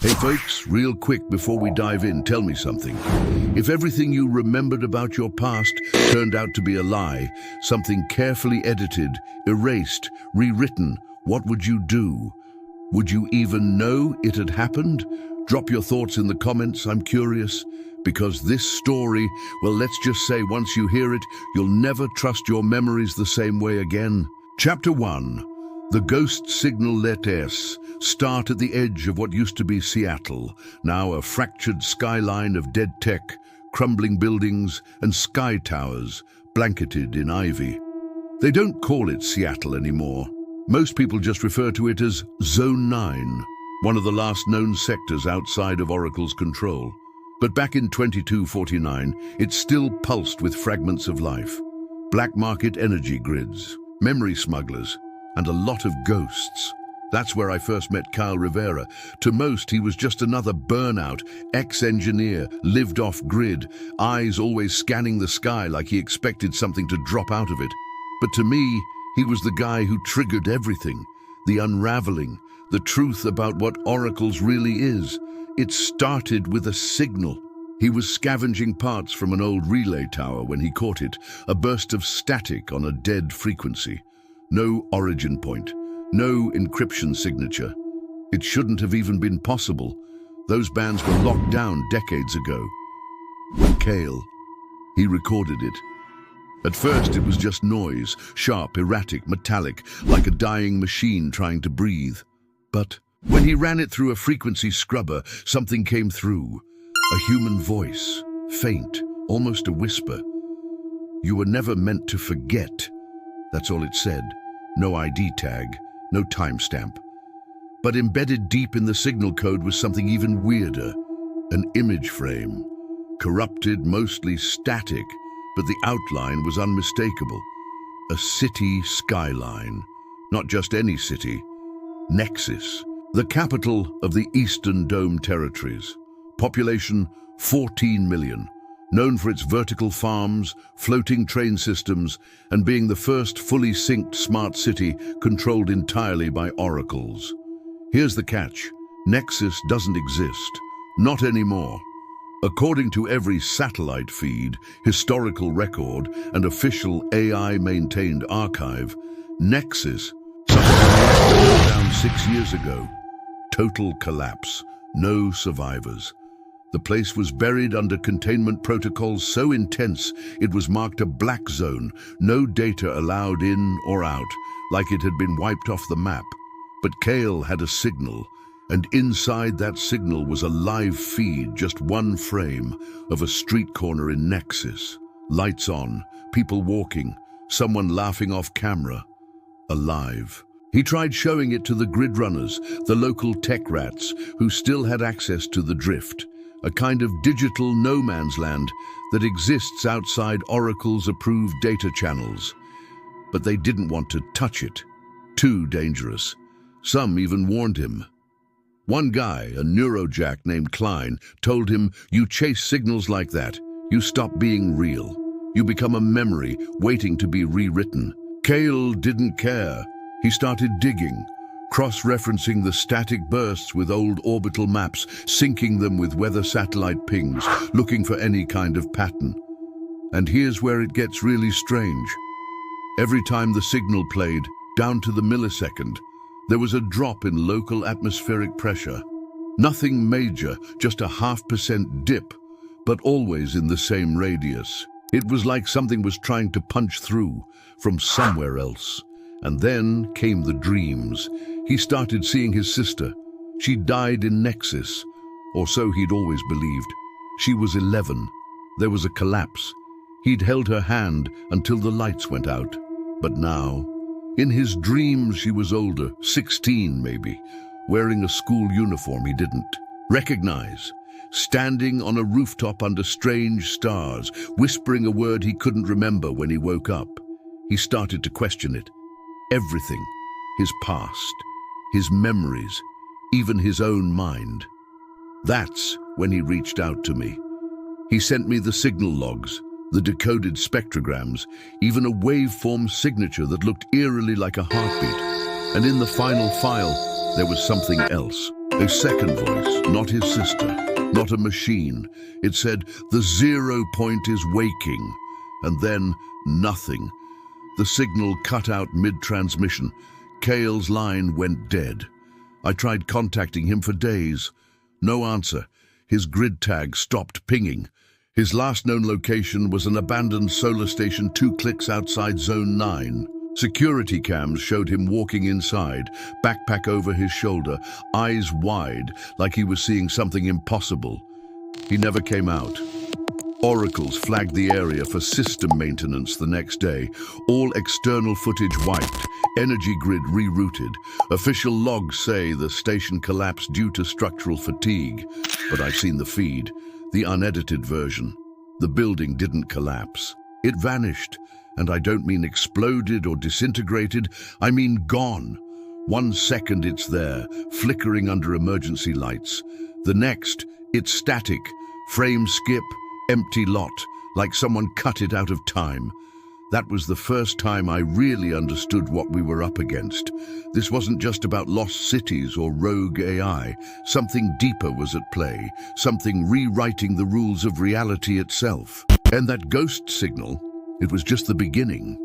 Hey folks, real quick before we dive in, tell me something. If everything you remembered about your past turned out to be a lie, something carefully edited, erased, rewritten, what would you do? Would you even know it had happened? Drop your thoughts in the comments, I'm curious. Because this story, well, let's just say once you hear it, you'll never trust your memories the same way again. Chapter 1. The ghost signal letters start at the edge of what used to be Seattle, now a fractured skyline of dead tech, crumbling buildings, and sky towers blanketed in ivy. They don't call it Seattle anymore. Most people just refer to it as Zone 9, one of the last known sectors outside of Oracle's control. But back in 2249, it still pulsed with fragments of life. Black market energy grids, memory smugglers, and a lot of ghosts. That's where I first met Kyle Rivera. To most, he was just another burnout, ex-engineer, lived off-grid, eyes always scanning the sky like he expected something to drop out of it. But to me, he was the guy who triggered everything, the unraveling, the truth about what Oracle's really is. It started with a signal. He was scavenging parts from an old relay tower when he caught it, a burst of static on a dead frequency. No origin point, no encryption signature. It shouldn't have even been possible. Those bands were locked down decades ago. Kale, he recorded it. At first it was just noise, sharp, erratic, metallic, like a dying machine trying to breathe. But when he ran it through a frequency scrubber, something came through. A human voice, faint, almost a whisper. You were never meant to forget. That's all it said. No ID tag, no timestamp. But embedded deep in the signal code was something even weirder. An image frame. Corrupted, mostly static, but the outline was unmistakable. A city skyline. Not just any city. Nexus. The capital of the Eastern Dome Territories. Population 14 million. Known for its vertical farms, floating train systems, and being the first fully synced smart city controlled entirely by oracles. Here's the catch. Nexus doesn't exist. Not anymore. According to every satellite feed, historical record, and official AI-maintained archive, Nexus suffered down 6 years ago. Total collapse. No survivors. The place was buried under containment protocols so intense it was marked a black zone, no data allowed in or out, like it had been wiped off the map. But Kale had a signal, and inside that signal was a live feed, just one frame, of a street corner in Nexus. Lights on, people walking, someone laughing off camera. Alive. He tried showing it to the grid runners, the local tech rats, who still had access to the drift. A kind of digital no man's land that exists outside Oracle's approved data channels. But they didn't want to touch it. Too dangerous. Some even warned him. One guy, a neurojack named Klein, told him, "You chase signals like that, you stop being real. You become a memory waiting to be rewritten." Kale didn't care. He started digging, cross-referencing the static bursts with old orbital maps, syncing them with weather satellite pings, looking for any kind of pattern. And here's where it gets really strange. Every time the signal played, down to the millisecond, there was a drop in local atmospheric pressure. Nothing major, just a 0.5% dip, but always in the same radius. It was like something was trying to punch through from somewhere else. And then came the dreams. He started seeing his sister. She died in Nexus, or so he'd always believed. She was 11. There was a collapse. He'd held her hand until the lights went out. But now, in his dreams, she was older, 16 maybe, wearing a school uniform he didn't recognize, standing on a rooftop under strange stars, whispering a word he couldn't remember when he woke up. He started to question it. Everything, his past, his memories, even his own mind. That's when he reached out to me. He sent me the signal logs, the decoded spectrograms, even a waveform signature that looked eerily like a heartbeat. And in the final file, there was something else. A second voice, not his sister, not a machine. It said, "The 0 point is waking." And then, nothing. The signal cut out mid-transmission. Cale's line went dead. I tried contacting him for days. No answer. His grid tag stopped pinging. His last known location was an abandoned solar station 2 clicks outside Zone 9. Security cams showed him walking inside, backpack over his shoulder, eyes wide, like he was seeing something impossible. He never came out. Oracles flagged the area for system maintenance the next day. All external footage wiped, energy grid rerouted. Official logs say the station collapsed due to structural fatigue. But I've seen the feed, the unedited version. The building didn't collapse. It vanished. And I don't mean exploded or disintegrated, I mean gone. 1 second it's there, flickering under emergency lights. The next, it's static, frame skip, empty lot, like someone cut it out of time. That was the first time I really understood what we were up against. This wasn't just about lost cities or rogue AI. Something deeper was at play, something rewriting the rules of reality itself. And that ghost signal, it was just the beginning.